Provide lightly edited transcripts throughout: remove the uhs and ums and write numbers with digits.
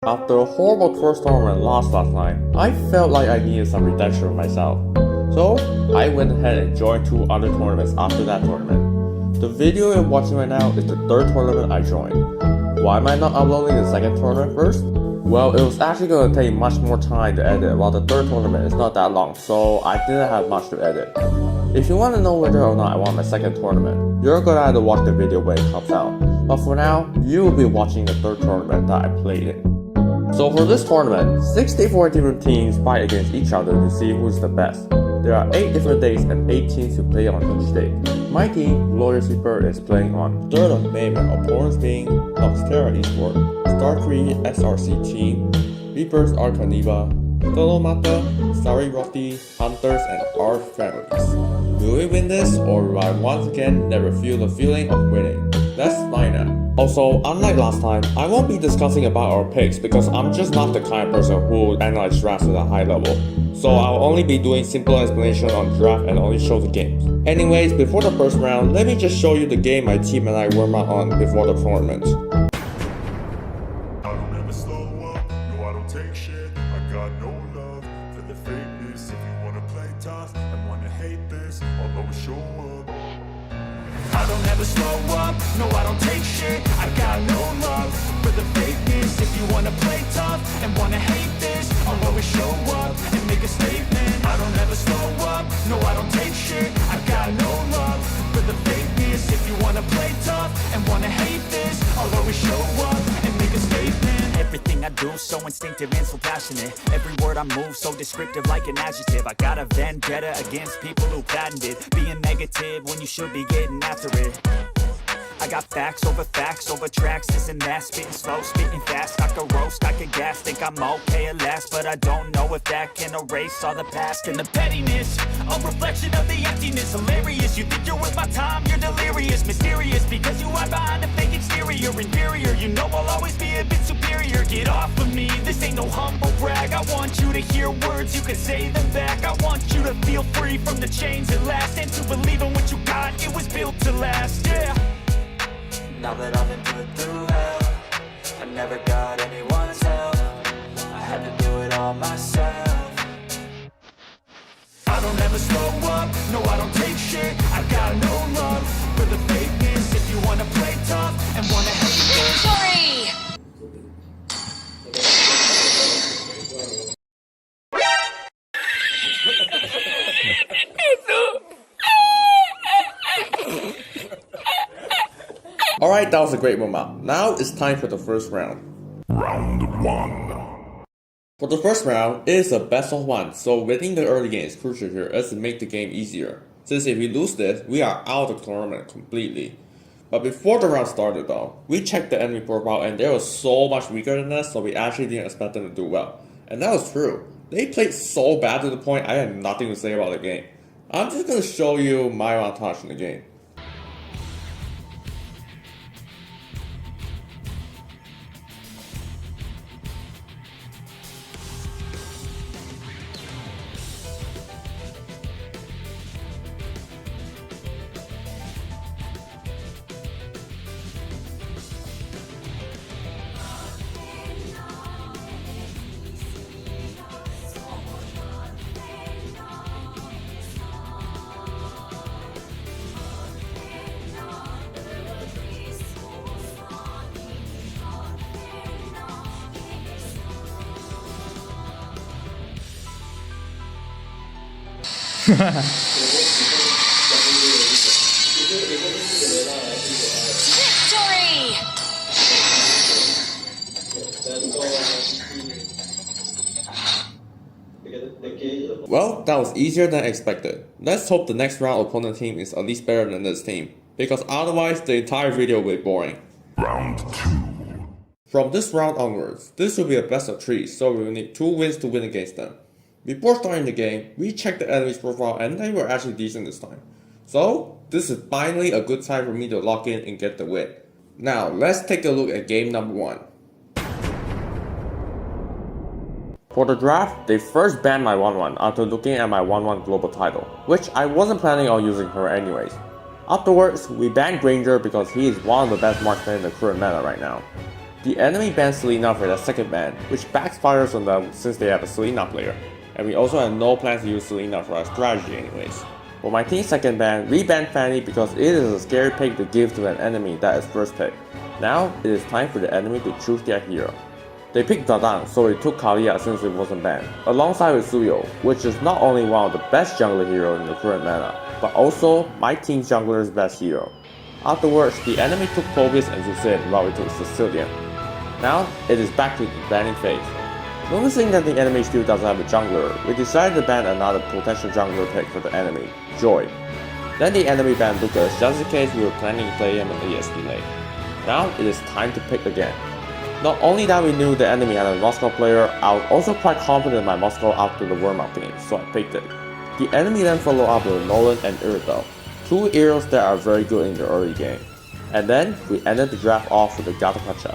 After a horrible first tournament loss last night, I felt like I needed some redemption for myself. So, I went ahead and joined 2 other tournaments after that tournament. The video you're watching right now is the 3rd tournament I joined. Why am I not uploading the 2nd tournament first? Well, it was actually going to take much more time to edit, while the 3rd tournament is not that long, so I didn't have much to edit. If you want to know whether or not I won my 2nd tournament, you're gonna have to watch the video when it comes out. But for now, you will be watching the 3rd tournament that I played in. So for this tournament, 64 different teams fight against each other to see who's the best. There are 8 different days and 8 teams to play on each day. My team, Loyalty Bird, is playing on 3rd of May, with opponents being Noxterra Esport, Star3 SRC Team, Reapers Arcaniva, Tolomata, Sari Roti, Hunters, and our families. Will we win this, or will I once again never feel the feeling of winning? Let's find out. Also, unlike last time, I won't be discussing about our picks because I'm just not the kind of person who will analyze drafts at a high level. So I'll only be doing simple explanation on draft and only show the games. Anyways, before the first round, let me just show you the game my team and I warm up on before the tournament. I don't ever slow up, no I don't take shit. I got no love for the fakeness. If you wanna play tough and wanna hate this, I'll always show up. I don't ever slow up, no I don't take shit. I got no love for the fakeness. If you wanna play tough and wanna hate this, I'll always show up and make a statement. I don't ever slow up, no I don't take shit. I got no love for the fakeness. If you wanna play tough and wanna hate this, I'll always show up and make a statement. Everything I do so instinctive and so passionate. Every word I move so descriptive like an adjective. I got a vendetta against people who patented being negative when you should be getting after it. I got facts over tracks, this and that. Spitting slow, spitting fast. I could roast, I could gas. Think I'm okay at last, but I don't know if that can erase all the past. And the pettiness, a reflection of the emptiness. Hilarious, you think you're worth my time, you're delirious. Mysterious, because you hide behind a fake exterior. Inferior, you know I'll always be a bit superior. Get off of me, this ain't no humble brag. I want you to hear words, you can say them back. I want you to feel free from the chains at last, and to believe in what you got, it was built to last, yeah. Now that I've been put through hell, I never got anyone's help. I had to do it all myself. I don't ever slow up, no I don't take shit. I got no love for the fakeness. If you wanna play tough and wanna hate this, Alright, that was a great warm-up. Now it's time for the first round. Round 1. For the first round, it is a best of 1, so winning the early game is crucial here as to make the game easier. Since if we lose this, we are out of the tournament completely. But before the round started though, we checked the enemy profile and they were so much weaker than us, so we actually didn't expect them to do well. And that was true. They played so bad to the point I had nothing to say about the game. I'm just gonna show you my montage in the game. Victory! Well, that was easier than expected. Let's hope the next round opponent team is at least better than this team, because otherwise the entire video will be boring. Round 2. From this round onwards, this will be a best of 3, so we will need 2 wins to win against them. Before starting the game, we checked the enemy's profile and they were actually decent this time. So, this is finally a good time for me to lock in and get the win. Now, let's take a look at game number 1. For the draft, they first banned my 1-1 after looking at my 1-1 global title, which I wasn't planning on using her anyways. Afterwards, we banned Granger because he is one of the best marksmen in the current meta right now. The enemy banned Selena for their second ban, which backfires on them since they have a Selena player, and we also had no plans to use Selena for our strategy anyways. For my team's second ban, we banned Fanny because it is a scary pick to give to an enemy that is first pick. Now, it is time for the enemy to choose their hero. They picked Dadang, so we took Kalia since it wasn't banned, alongside with Suyo, which is not only one of the best jungler hero in the current meta, but also my team's jungler's best hero. Afterwards, the enemy took Phoebus and Zuzin while we took Sicilian. Now, it is back to the banning phase. Noticing that the enemy still doesn't have a jungler, we decided to ban another potential jungler pick for the enemy, Joy. Then the enemy banned Lucas just in case we were planning to play him in ESP lane. Now, it is time to pick again. Not only that we knew the enemy had a Moscow player, I was also quite confident in my Moscow after the warm-up game, so I picked it. The enemy then followed up with Nolan and Irito, two heroes that are very good in the early game. And then, we ended the draft off with the Gatakacha.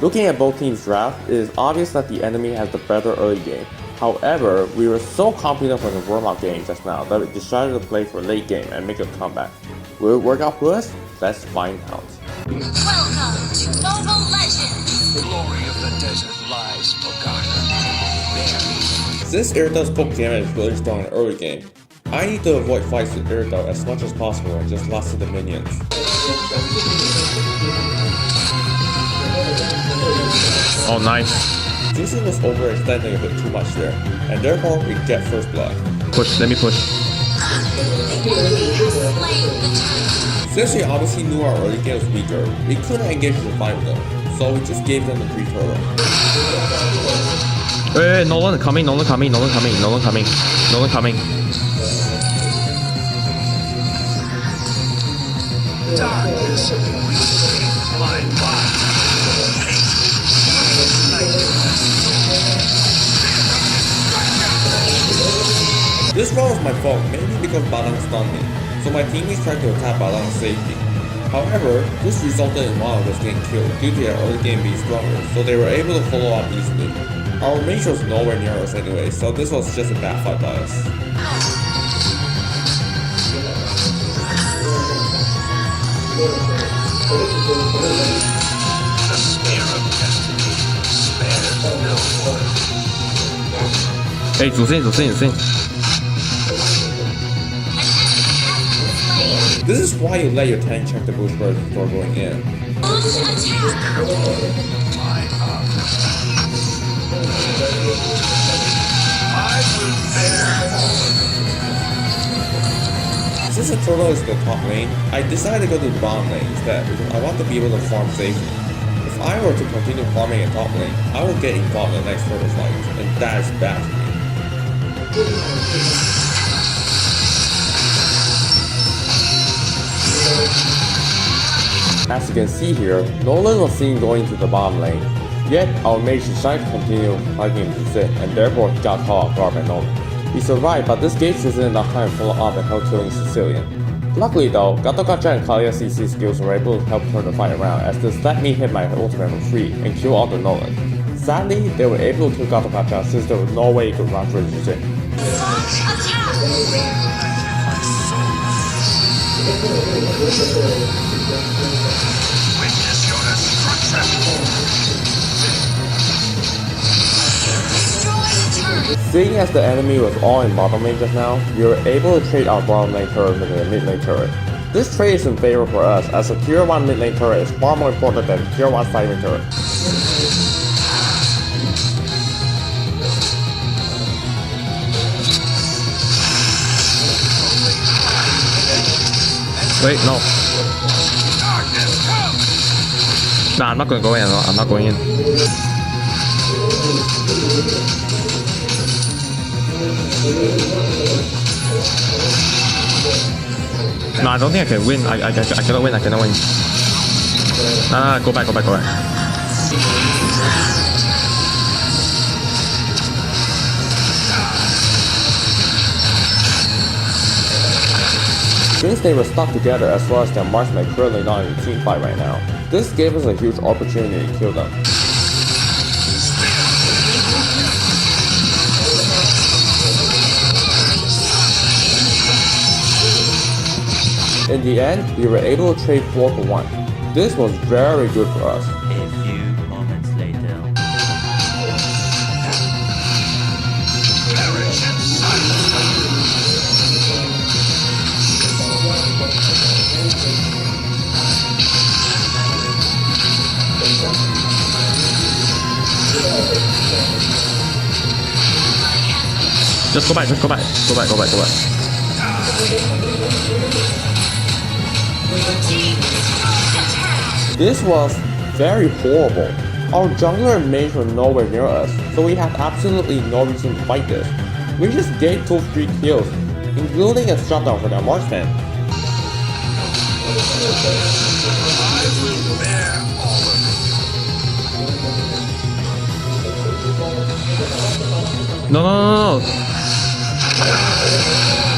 Looking at both teams' draft, it is obvious that the enemy has the better early game. However, we were so confident for the warm-up game just now that we decided to play for late game and make a comeback. Will it work out for us? Let's find out. Welcome to Mobile Legends! The glory of the desert lies forgotten. Since Irito's poke damage is really strong in the early game, I need to avoid fights with Irito as much as possible and just last the minions. Oh, nice. Juicy was overextending a bit too much there, and therefore we get first blood. Push, let me push. Since we obviously knew our early game was weaker, we couldn't engage in the fight with them, so we just gave them the free turtle. Wait, Nolan coming, Nolan coming, Nolan coming, Nolan coming, Nolan coming. Darkness, blind path. This round was my fault, mainly because Badang stunned me, so my teammates tried to attack Badang safely. However, this resulted in one of us getting killed due to their early game being stronger, so they were able to follow up easily. Our mage was nowhere near us anyway, so this was just a bad fight by us. The spear of destiny spares no one. Hey, 主线，主线，主线。 This is why you let your tank check the boost first before going in. Since the turtle is the top lane, I decided to go to the bottom lane instead because I want to be able to farm safely. If I were to continue farming in top lane, I will get involved in the next turtle fight, and that is bad for me. As you can see here, Nolan was seen going to the bottom lane, yet our mage decided to continue fighting him to sit, and therefore he got caught off guard by Nolan. He survived, but this gauge isn't enough time to follow up and help killing Sicilian. Luckily though, Gatokacha and Kalia CC skills were able to help turn the fight around as this let me hit my ultimate for free and kill all the Nolan. Sadly, they were able to kill Gatokacha since there was no way he could run through the Jin. Witness your destruction. Seeing as the enemy was all in bottom lane just now, we were able to trade our bottom lane turret with a mid lane turret. This trade is in favor for us as a tier 1 mid lane turret is far more important than tier 1 side lane turret. Wait, no. Nah, I'm not going to go in. I'm not going in. No, I don't think I can win. I cannot win. I cannot win. Nah, go back. Since they were stuck together as well as their marksman currently not in a team fight right now, this gave us a huge opportunity to kill them. In the end, we were able to trade 4 for 1. This was very good for us. A few Just go back, go back. This was very horrible. Our jungler and mage were nowhere near us, so we had absolutely no reason to fight this. We just gave 2 free kills, including a shutdown for their marksman. No.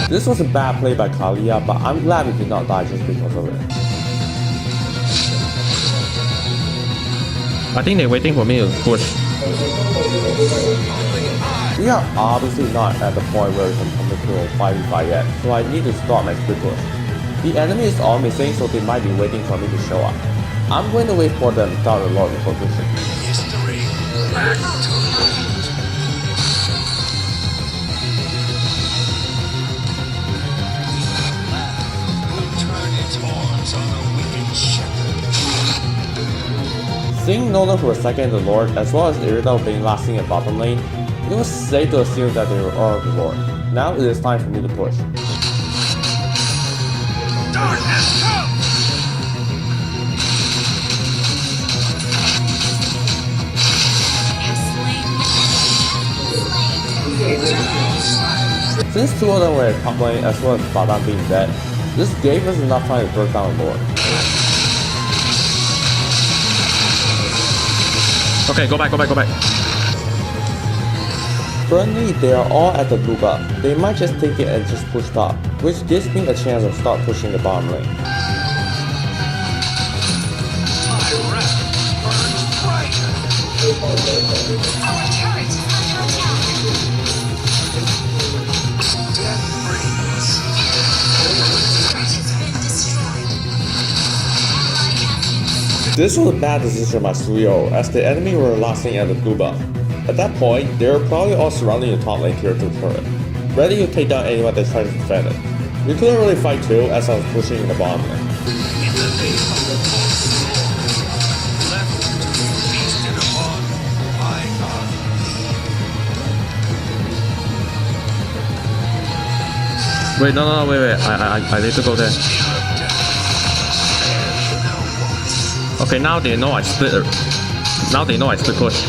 This was a bad play by Kalia, but I'm glad we did not die just because of it. I think they're waiting for me to push. We are obviously not at the point where we can commit to a 5v5 yet, so I need to start my split push. The enemy is all missing, so they might be waiting for me to show up. I'm going to wait for them to start a lot of position. History back to root. Will turn its horns on a wicked shepherd. Seeing Nolan for a second the Lord, as well as Iridal being last seen at bottom lane, it was safe to assume that they were all the Lord. Now it is time for me to push. Darkness come! Since 2 of them were at top lane as well as Badan being dead, this gave us enough time to break down the Lord. Okay, go back. Currently, they are all at the blue buff. They might just take it and just push top, which gives me a chance to start pushing the bottom lane. My wrath burns brighter. Our turret is under attack. Death breathes. Turret has been destroyed. Ally has This was a bad decision by Suyo, as the enemy were last seen at the blue buff. At that point, they were probably all surrounding the top lane tier 2 turret, ready to take down anyone that tries to defend it. We couldn't really fight too, as I was pushing in the bottom lane. In the name of the false Lord, left to be feasted upon by God. Wait, no, wait. I need to go there. Okay, now they know I split. Now they know I split push.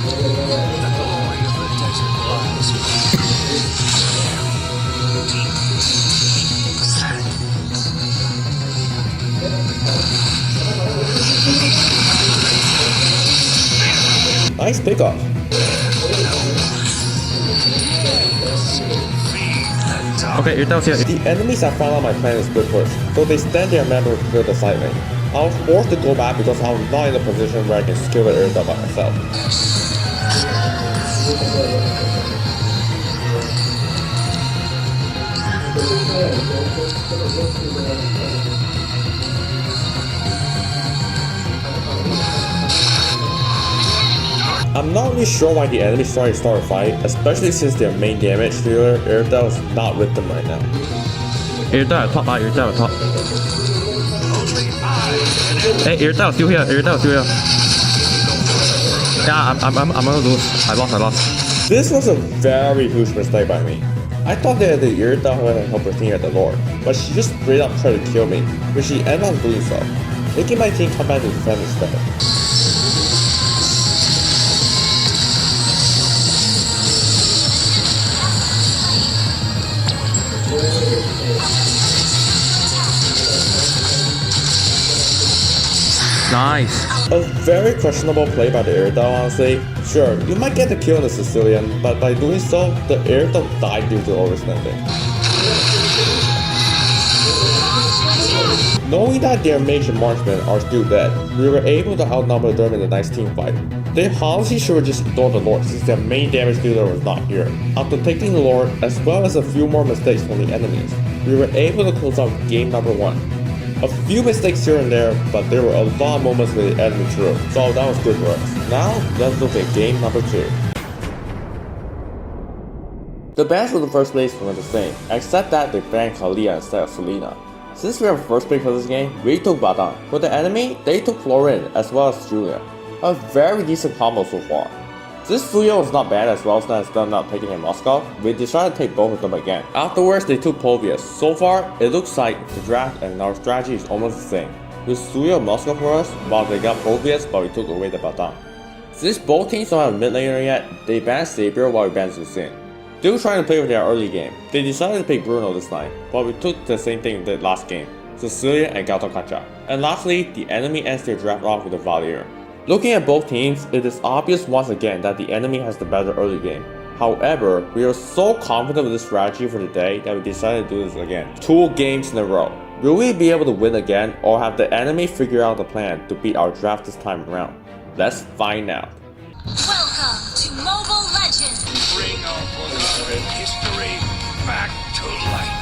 The glory of the desert lies Nice pickoff. Okay, Iridal's here. The enemies have found out my plan is split push, so they stand their member to clear the side lane. I was forced to go back because I was not in a position where I can skill the Iridal by myself. I'm not really sure why the enemy started to start a fight, especially since their main damage dealer, Iridal, is not with them right now. Iridal at top, Iridal at top. Hey, Iridal still here. Yeah, I'm gonna lose. I lost. This was a very huge mistake by me. I thought that the Iridal had helped her team at the Lord, but she just straight up tried to kill me, which she ended up doing so, making my team come back to defend instead. Nice. A very questionable play by the Iridal, honestly. Sure, you might get the kill on the Sicilian, but by doing so, the Iridal died due to overspending. Knowing that their mage and marksman are still dead, we were able to outnumber them in a nice team fight. They honestly should have just ignored the Lord since their main damage dealer was not here. After taking the Lord, as well as a few more mistakes from the enemies, we were able to close out game number 1. A few mistakes here and there, but there were a lot of moments where the enemy drew, so that was good for us. Now, let's look at game number 2. The bans for the first place were the same, except that they banned Kalia instead of Selena. Since we are first pick for this game, we took Badan. For the enemy, they took Florin as well as Julia. A very decent combo so far. This Suyo was not bad as well as done not taking a Moskov. We decided to take both of them again. Afterwards they took Povius. So far, it looks like the draft and our strategy is almost the same. With Suyo Moskov for us, while they got Povius but we took away the Baton. Since both teams don't have a mid laner yet, they banned Saber while we banned Zusin. They were trying to play with their early game. They decided to pick Bruno this time, but we took the same thing we did last game. Cecilia and Gato Kacha. And lastly, the enemy ends their draft off with a Valier. Looking at both teams, it is obvious once again that the enemy has the better early game. However, we are so confident with this strategy for today that we decided to do this again. 2 games in a row. Will we be able to win again, or have the enemy figure out the plan to beat our draft this time around? Let's find out. Welcome to Mobile Legends! Bring our beloved history back to light.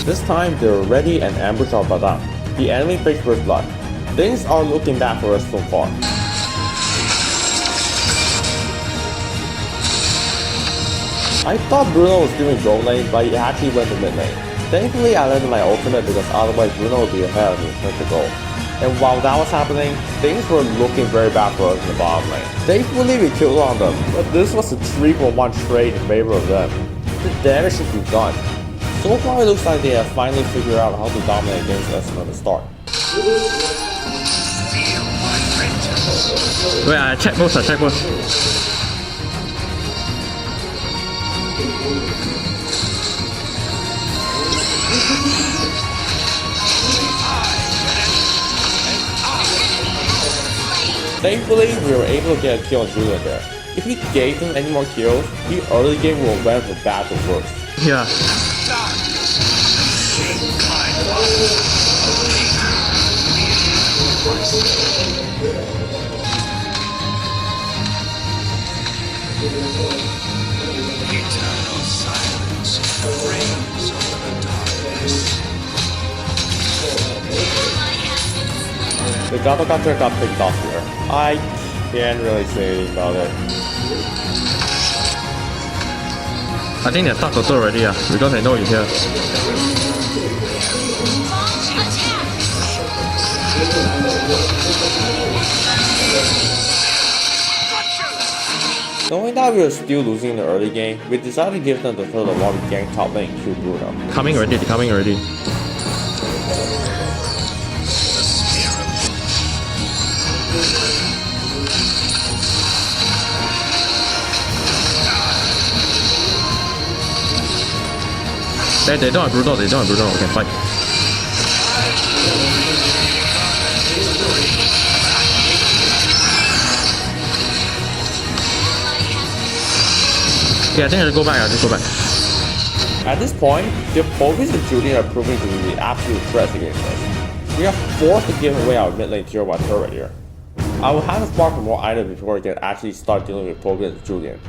This time they were ready and ambushed our Badan. The enemy picks First Blood. Things are looking bad for us so far. I thought Bruno was doing gold lane, but he actually went to mid lane. Thankfully I landed my ultimate because otherwise Bruno would be ahead of me with the gold. And while that was happening, things were looking very bad for us in the bottom lane. Thankfully we killed on them, but this was a 3-for-1 trade in favor of them. The damage should be done. So far it looks like they have finally figured out how to dominate against us from the start. Feel my vengeance. Wait, I check both. Thankfully, we were able to get a kill on Julian there. If we gave him any more kills, the early game will went from bad to worse. Yeah. Eternal silence reigns over the darkness. The Gato Gunter got picked off here. I can't really say anything about it. I think they start Toto already, because they know you're here. Launch attack! Knowing that we were still losing in the early game, we decided to give them the turtle while we gang top lane and kill Bruno. Coming already. They don't have Bruno, we can fight. Yeah, I think I'll go back, At this point, the Povies and Julian are proving to be the absolute threats against us. We are forced to give away our mid lane tier 1 turret here. I will have to spark for more items before we can actually start dealing with Povies and Julian.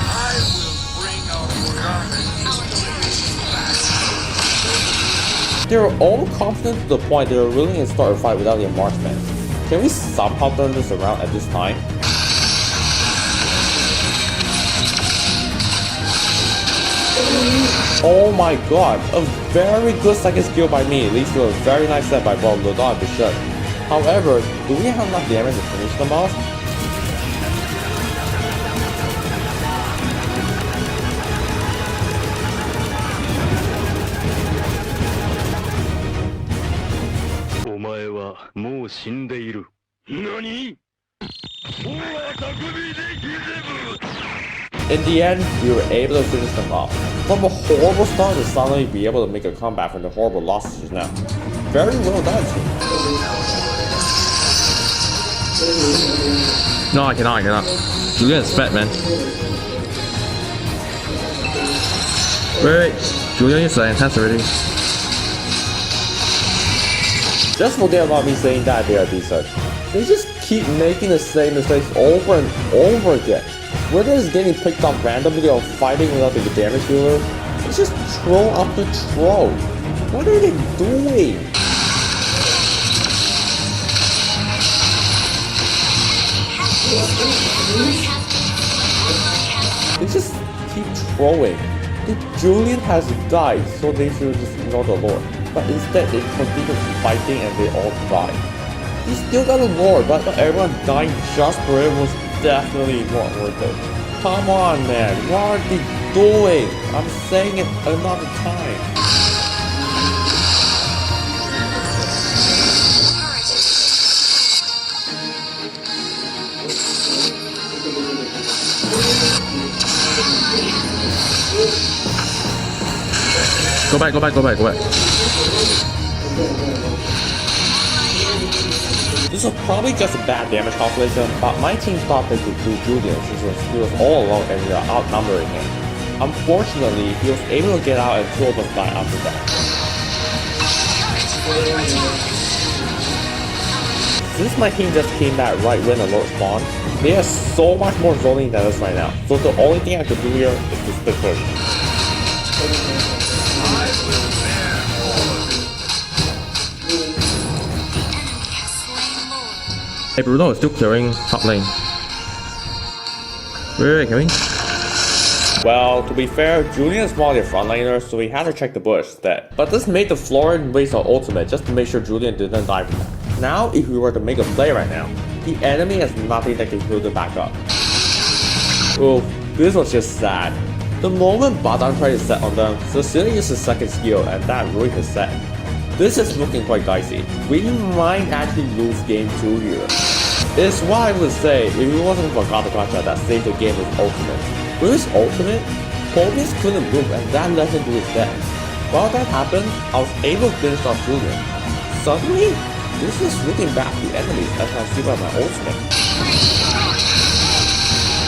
I will bring our beloved history back. They were all confident to the point they were willing to start a fight without the marksman. Can we somehow turn this around at this time? Oh my god, a very good second skill by me leads to a very nice set by both Lodon and Bishop. However, do we have enough damage to finish them off? In the end, we were able to finish them off. From a horrible start to suddenly be able to make a comeback from the horrible losses just now. Very well done, team. No, I cannot. Julian is fat, man. Wait. Julian is enhanced already. Just forget about me saying that they are decent. They just keep making the same mistakes over and over again. Whether it's getting picked up randomly or fighting without the damage dealer, it's just troll after troll. What are they doing? Has They just keep trolling. Julian has died, so they should just ignore the lore. But instead, they continue fighting and they all die. He still got a lore, but everyone dying just for it was definitely not worth it. Come on, man, what are they doing? I'm saying it another time. Go back. This was probably just a bad damage calculation, but my team thought they could do Julian since he was all alone and we are outnumbering him. Unfortunately, he was able to get out and 2 of us died after that. Since my team just came back right when the Lord spawned, they are so much more zoning than us right now, so the only thing I could do here is to stick push. Hey, Bruno is still clearing top lane. Wait, Kevin. Well, to be fair, Julian is one of their frontliners, so he had to check the bush instead. But this made the Florin waste our ultimate just to make sure Julian didn't die from that. Now, if we were to make a play right now, the enemy has nothing that can heal them back up. Oh, this was just sad. The moment Badan tried to set on them, Cecilia used his second skill and that ruined his set. This is looking quite dicey. We might actually lose game 2 here. It's what I would say if it wasn't for Gacha that saved the game with ultimate. With his ultimate, Pobius couldn't move and that led him to his death. While that happened, I was able to finish off Julian. Suddenly, this is looking back to enemies as I see by my ultimate.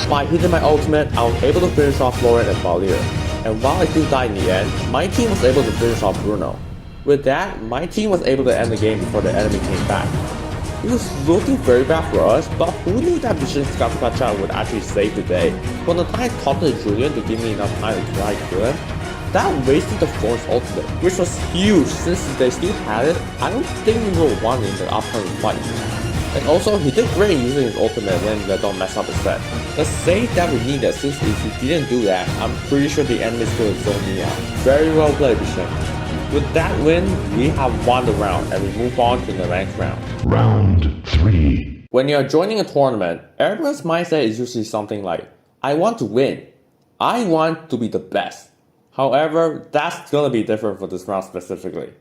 By hitting my ultimate, I was able to finish off Florin and Valier. And while I still died in the end, my team was able to finish off Bruno. With that, my team was able to end the game before the enemy came back. It was looking very bad for us, but who knew that Mission Gacha would actually save the day? When the time talked to Julian to give me enough time to try to kill him, that wasted the Florin's ultimate, which was huge since if they still had it, I don't think we would have won in the upcoming fight. And also, he did great using his ultimate when they don't mess up his set. The save that we needed, since if he didn't do that, I'm pretty sure the enemies could have zoned me out. Very well played, Mission. With that win, we have won the round and we move on to the next round. Round 3. When you're joining a tournament, everyone's mindset is usually something like, I want to win. I want to be the best. However, that's gonna be different for this round specifically.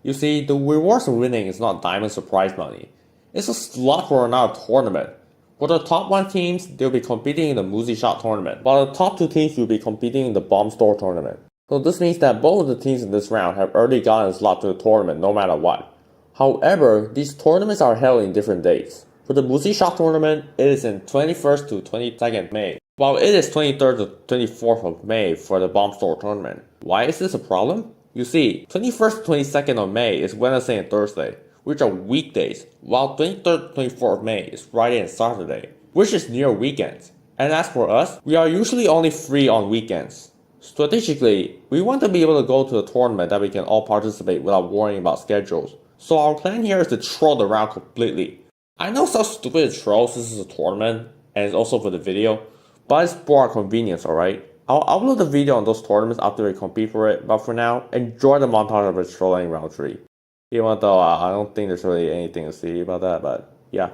You see, the rewards of winning is not diamond surprise money. It's a slot for another tournament. For the top 1 teams, they'll be competing in the Muzi Shot tournament, while the top 2 teams will be competing in the Bomb Store tournament. So this means that both of the teams in this round have already gotten a slot to the tournament no matter what. However, these tournaments are held in different dates. For the Muzi Shot tournament, it is in 21st to 22nd May, while it is 23rd to 24th of May for the Bomb Store tournament. Why is this a problem? You see, 21st to 22nd of May is Wednesday and Thursday, which are weekdays, while 23rd to 24th of May is Friday and Saturday, which is near weekends. And as for us, we are usually only free on weekends. Strategically, we want to be able to go to a tournament that we can all participate without worrying about schedules. So our plan here is to troll the round completely. I know it's so stupid to troll since it's a tournament, and it's also for the video, but it's for our convenience, alright? I'll upload the video on those tournaments after we compete for it, but for now, enjoy the montage of us trolling round 3. Even though I don't think there's really anything to see about that, but yeah.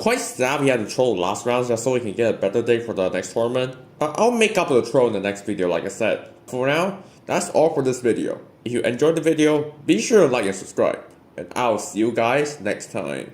quite sad we had to troll the last round just so we can get a better day for the next tournament. But I'll make up the troll in the next video like I said. For now, that's all for this video. If you enjoyed the video, be sure to like and subscribe. And I'll see you guys next time.